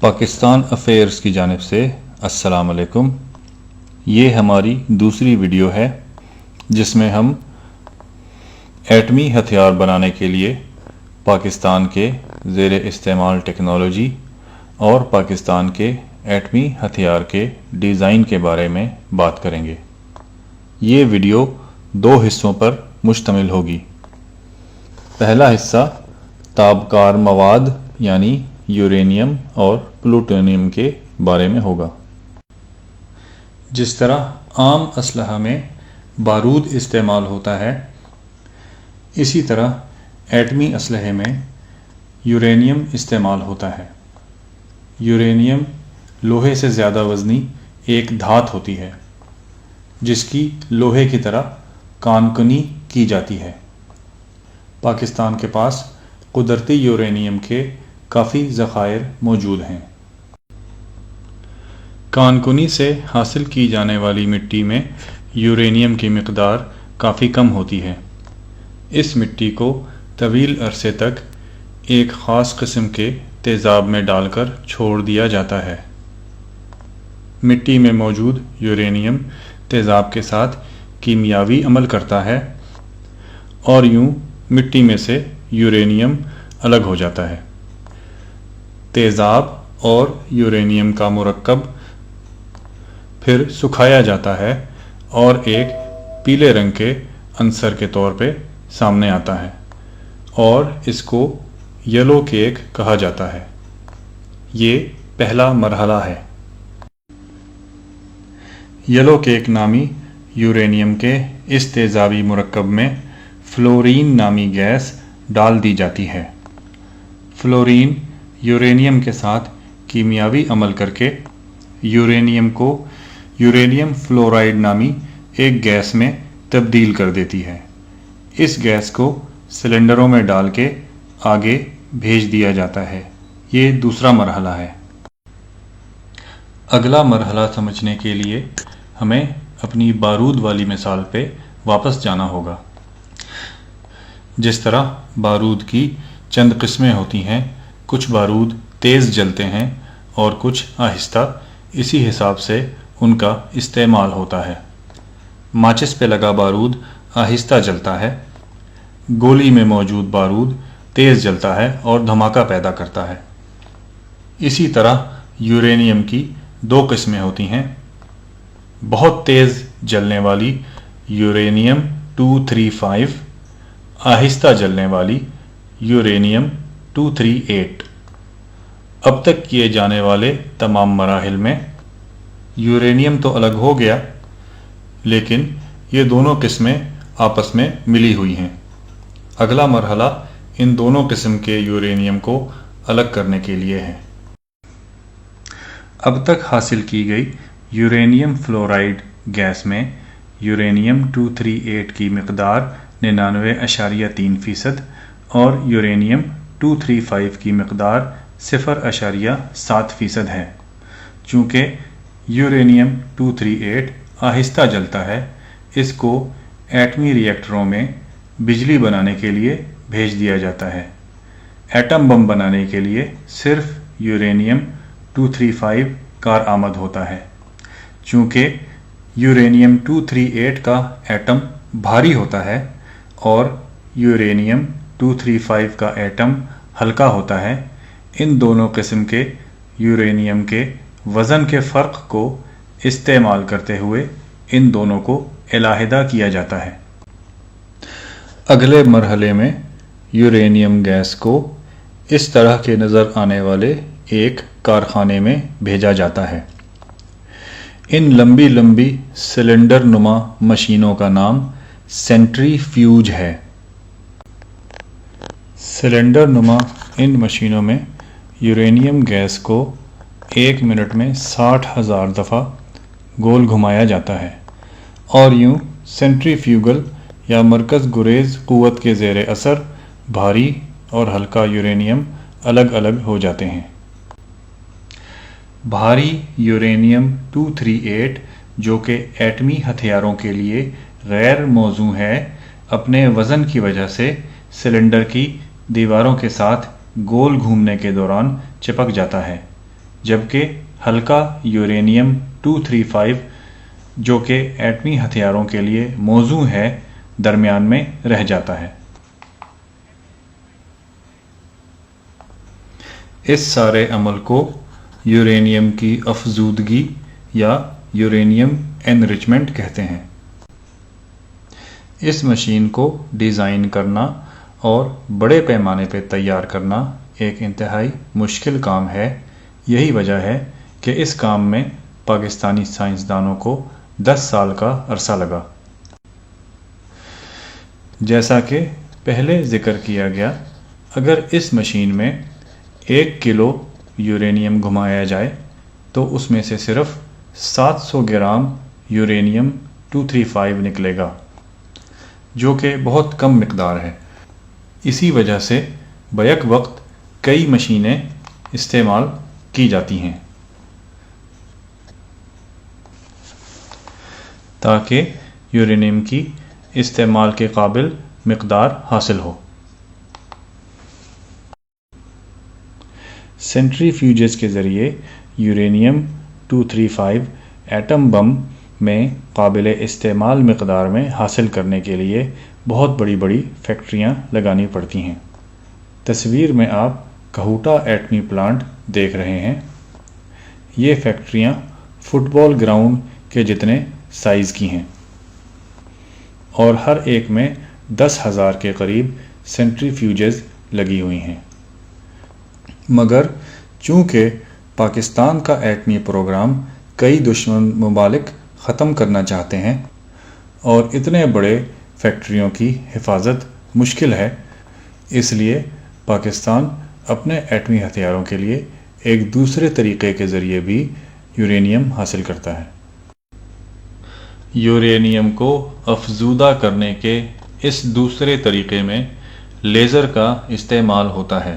Pakistan affairs की जानिब से अस्सलाम वालेकुम। ये हमारी दूसरी वीडियो है जिसमें हम एटमी हथियार बनाने के लिए पाकिस्तान के ज़ेर इस्तेमाल टेक्नोलॉजी और पाकिस्तान के एटमी हथियार के डिज़ाइन के बारे में बात करेंगे। ये वीडियो दो हिस्सों पर मुश्तमिल होगी। पहला हिस्सा ताबकार मवाद यानी यूरेनियम और प्लूटोनियम के बारे में होगा। जिस तरह आम असलहा में बारूद इस्तेमाल होता है, इसी तरह एटमी असलहे में यूरेनियम इस्तेमाल होता है। यूरेनियम लोहे से ज़्यादा वज़नी एक धात होती है जिसकी लोहे की तरह कानकुनी की जाती है। पाकिस्तान के पास कुदरती यूरेनियम के काफ़ी ज़खायर मौजूद हैं। कानकुनी से हासिल की जाने वाली मिट्टी में यूरेनियम की मिक़दार काफ़ी कम होती है। इस मिट्टी को तवील अरसे तक एक ख़ास किस्म के तेज़ाब में डालकर छोड़ दिया जाता है। मिट्टी में मौजूद यूरेनियम तेज़ाब के साथ कीमियावी अमल करता है और यूं मिट्टी में से यूरेनियम अलग हो जाता है। तेज़ाब और यूरेनियम का मुरक्कब फिर सुखाया जाता है और एक पीले रंग के अंसर के तौर पे सामने आता है और इसको येलो केक कहा जाता है। ये पहला मरहला है। येलो केक नामी यूरेनियम के इस तेज़ाबी मुरक्कब में फ्लोरीन नामी गैस डाल दी जाती है। फ्लोरीन यूरेनियम के साथ कीमियावी अमल करके यूरेनियम को यूरेनियम फ्लोराइड नामी एक गैस में तब्दील कर देती है। इस गैस को सिलेंडरों में डाल के आगे भेज दिया जाता है। ये दूसरा मरहला है। अगला मरहला समझने के लिए हमें अपनी बारूद वाली मिसाल पे वापस जाना होगा। जिस तरह बारूद की चंद किस्में होती हैं, कुछ बारूद तेज़ जलते हैं और कुछ आहिस्ता, इसी हिसाब से उनका इस्तेमाल होता है। माचिस पे लगा बारूद आहिस्ता जलता है, गोली में मौजूद बारूद तेज़ जलता है और धमाका पैदा करता है। इसी तरह यूरेनियम की दो किस्में होती हैं, बहुत तेज़ जलने वाली यूरेनियम 235, आहिस्ता जलने वाली यूरेनियम 238। अब तक किए जाने वाले तमाम मराहिल में यूरेनियम तो अलग हो गया, लेकिन ये दोनों किस्में आपस में मिली हुई हैं। अगला मरहला इन दोनों किस्म के यूरेनियम को अलग करने के लिए है। अब तक हासिल की गई यूरेनियम फ्लोराइड गैस में यूरेनियम 238 की मिक़दार 99.3% और यूरेनियम 235 की मिक़दार 0.7% है। चूँकि यूरेनियम 238 आहिस्ता जलता है, इसको एटमी रिएक्टरों में बिजली बनाने के लिए भेज दिया जाता है। एटम बम बनाने के लिए सिर्फ यूरेनियम 235 कारआमद होता है। चूँकि यूरेनियम 238 का एटम भारी होता है और यूरेनियम 235 का एटम हल्का होता है, इन दोनों किस्म के यूरेनियम के वज़न के फ़र्क को इस्तेमाल करते हुए इन दोनों को अलहदा किया जाता है। अगले मरहले में यूरेनियम गैस को इस तरह के नज़र आने वाले एक कारखाने में भेजा जाता है। इन लंबी लंबी सिलेंडर नुमा मशीनों का नाम सेंट्रीफ्यूज है। सिलेंडर नुमा इन मशीनों में यूरेनियम गैस को 1 मिनट में 60,000 दफ़ा गोल घुमाया जाता है और यूं सेंट्रीफ्यूगल या मरकज़ गुरेज क़ुव्वत के ज़ेर असर भारी और हल्का यूरेनियम अलग अलग हो जाते हैं। भारी यूरेनियम 238 जो कि एटमी हथियारों के लिए गैर मौजू है, अपने वज़न की वजह से सिलेंडर की दीवारों के साथ गोल घूमने के दौरान चिपक जाता है, جبکہ ہلکا یورینیم 235 جو کہ ایٹمی ہتھیاروں کے لیے موزوں ہے درمیان میں رہ جاتا ہے۔ اس سارے عمل کو یورینیم کی افزودگی یا یورینیم انریچمنٹ کہتے ہیں۔ اس مشین کو ڈیزائن کرنا اور بڑے پیمانے پہ تیار کرنا ایک انتہائی مشکل کام ہے۔ یہی وجہ ہے کہ اس کام میں پاکستانی سائنسدانوں کو 10 سال کا عرصہ لگا۔ جیسا کہ پہلے ذکر کیا گیا، اگر اس مشین میں 1 کلو یورینیم گھمایا جائے تو اس میں سے صرف 700 گرام یورینیم 235 نکلے گا، جو کہ بہت کم مقدار ہے۔ اسی وجہ سے بیک وقت کئی مشینیں استعمال کی جاتی ہیں تاکہ یورینیم کی استعمال کے قابل مقدار حاصل ہو۔ سینٹریفیوجز کے ذریعے یورینیم 235 ایٹم بم میں قابل استعمال مقدار میں حاصل کرنے کے لیے بہت بڑی بڑی فیکٹریاں لگانی پڑتی ہیں۔ تصویر میں آپ کہوٹا ایٹمی پلانٹ دیکھ رہے ہیں۔ یہ فیکٹریاں فٹ بال گراؤنڈ کے جتنے سائز کی ہیں اور ہر ایک میں 10,000 کے قریب سینٹریفیوجز لگی ہوئی ہیں۔ مگر چونکہ پاکستان کا ایٹمی پروگرام کئی دشمن ممالک ختم کرنا چاہتے ہیں اور اتنے بڑے فیکٹریوں کی حفاظت مشکل ہے، اس لیے پاکستان اپنے ایٹمی ہتھیاروں کے لیے ایک دوسرے طریقے کے ذریعے بھی یورینیم حاصل کرتا ہے۔ یورینیم کو افزودہ کرنے کے اس دوسرے طریقے میں لیزر کا استعمال ہوتا ہے۔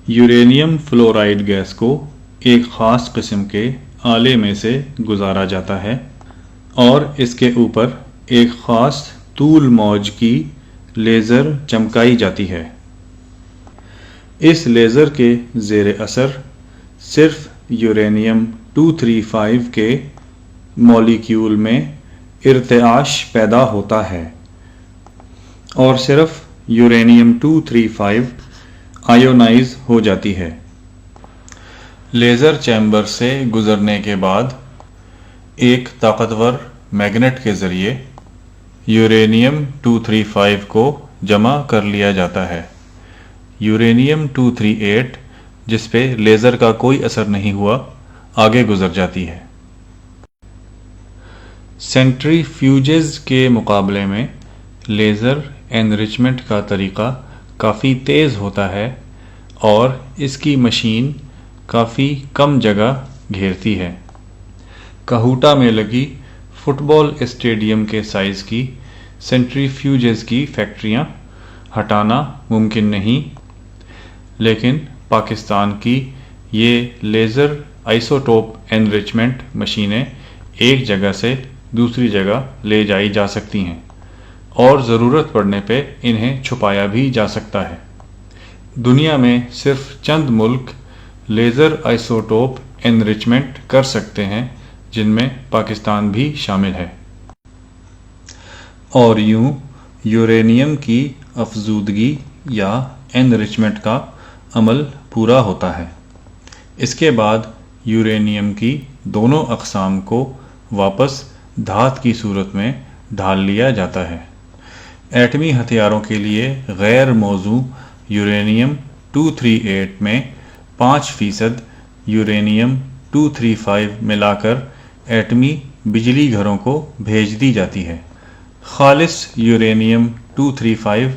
یورینیم فلورائڈ گیس کو ایک خاص قسم کے آلے میں سے گزارا جاتا ہے اور اس کے اوپر ایک خاص طول موج کی لیزر چمکائی جاتی ہے۔ اس لیزر کے زیر اثر صرف یورینیم 235 کے مالیکیول میں ارتعاش پیدا ہوتا ہے اور صرف یورینیم 235 آیونائز ہو جاتی ہے۔ لیزر چیمبر سے گزرنے کے بعد ایک طاقتور میگنیٹ کے ذریعے یورینیم 235 کو جمع کر لیا جاتا ہے۔ یورینیم 238 جس پہ لیزر کا کوئی اثر نہیں ہوا آگے گزر جاتی ہے۔ سینٹریفیوجز کے مقابلے میں لیزر انریچمنٹ کا طریقہ کافی تیز ہوتا ہے اور اس کی مشین کافی کم جگہ گھیرتی ہے۔ کہوٹا میں لگی فٹ بال اسٹیڈیم کے سائز کی سینٹریفیوجز کی فیکٹریاں ہٹانا ممکن نہیں، لیکن پاکستان کی یہ لیزر آئسوٹوپ انریچمنٹ مشینیں ایک جگہ سے دوسری جگہ لے جائی جا سکتی ہیں اور ضرورت پڑنے پہ انہیں چھپایا بھی جا سکتا ہے۔ دنیا میں صرف چند ملک لیزر آئسوٹوپ انریچمنٹ کر سکتے ہیں، جن میں پاکستان بھی شامل ہے۔ اور یوں یورینیم کی افزودگی یا انریچمنٹ کا عمل پورا ہوتا ہے۔ اس کے بعد یورینیم کی دونوں اقسام کو واپس دھات کی صورت میں ڈھال لیا جاتا ہے۔ ایٹمی ہتھیاروں کے لیے غیر موزوں یورینیم 238 میں 5% یورینیم 235 ملا کر ایٹمی بجلی گھروں کو بھیج دی جاتی ہے۔ خالص یورینیم 235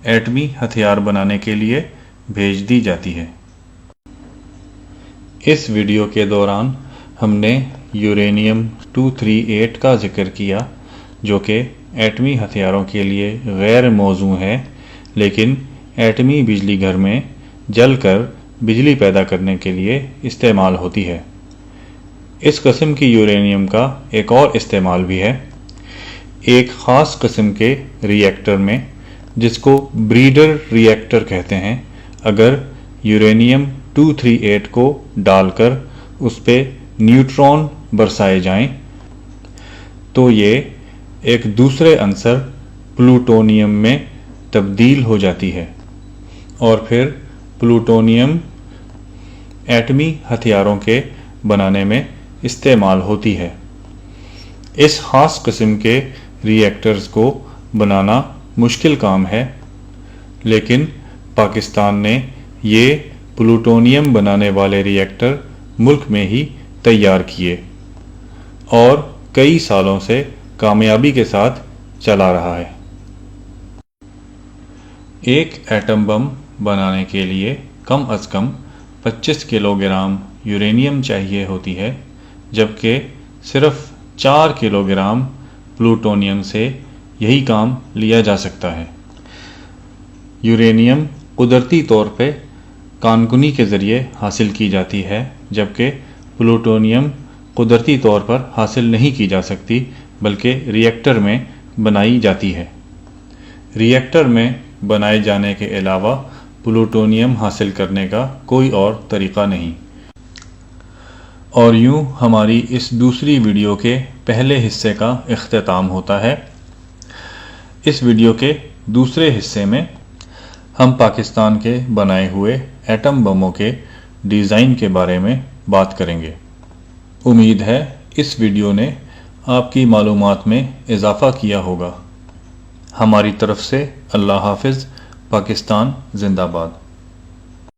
ایٹمی ہتھیار بنانے کے لیے بھیج دی جاتی ہے۔ اس ویڈیو کے دوران ہم نے یورینیم 238 کا ذکر کیا، جو کہ ایٹمی ہتھیاروں کے لیے غیر موزوں ہے، لیکن ایٹمی بجلی گھر میں جل کر بجلی پیدا کرنے کے لیے استعمال ہوتی ہے۔ اس قسم کی یورینیم کا ایک اور استعمال بھی ہے۔ ایک خاص قسم کے ری ایکٹر میں، جس کو بریڈر ری ایکٹر کہتے ہیں، اگر यूरेनियम 238 को डालकर उस पे न्यूट्रॉन बरसाए जाएं तो ये एक दूसरे अंसर प्लूटोनियम में तब्दील हो जाती है और फिर प्लूटोनियम एटमी हथियारों के बनाने में इस्तेमाल होती है। इस ख़ास किस्म के रिएक्टर्स को बनाना मुश्किल काम है, लेकिन पाकिस्तान ने ये प्लूटोनियम बनाने वाले रिएक्टर मुल्क में ही तैयार किए और कई सालों से कामयाबी के साथ चला रहा है। एक एटम बम बनाने के लिए कम अज़ कम 25 किलोग्राम यूरेनियम चाहिए होती है, जबकि सिर्फ 4 किलोग्राम प्लूटोनियम से यही काम लिया जा सकता है। यूरेनियम कुदरती तौर पे कानकुनी के ज़रिए हासिल की जाती है, जबकि प्लूटोनियम कुदरती तौर पर हासिल नहीं की जा सकती बल्कि रिएक्टर में बनाई जाती है। रिएक्टर में बनाए जाने के अलावा प्लूटोनियम हासिल करने का कोई और तरीक़ा नहीं। और यूँ हमारी इस दूसरी वीडियो के पहले हिस्से का इख्तिताम होता है। इस वीडियो के दूसरे हिस्से में हम पाकिस्तान के बनाए हुए एटम बमों के डिज़ाइन के बारे में बात करेंगे। उम्मीद है इस वीडियो ने आपकी मालूमात में इजाफ़ा किया होगा। हमारी तरफ से अल्लाह हाफ़िज़। पाकिस्तान जिंदाबाद।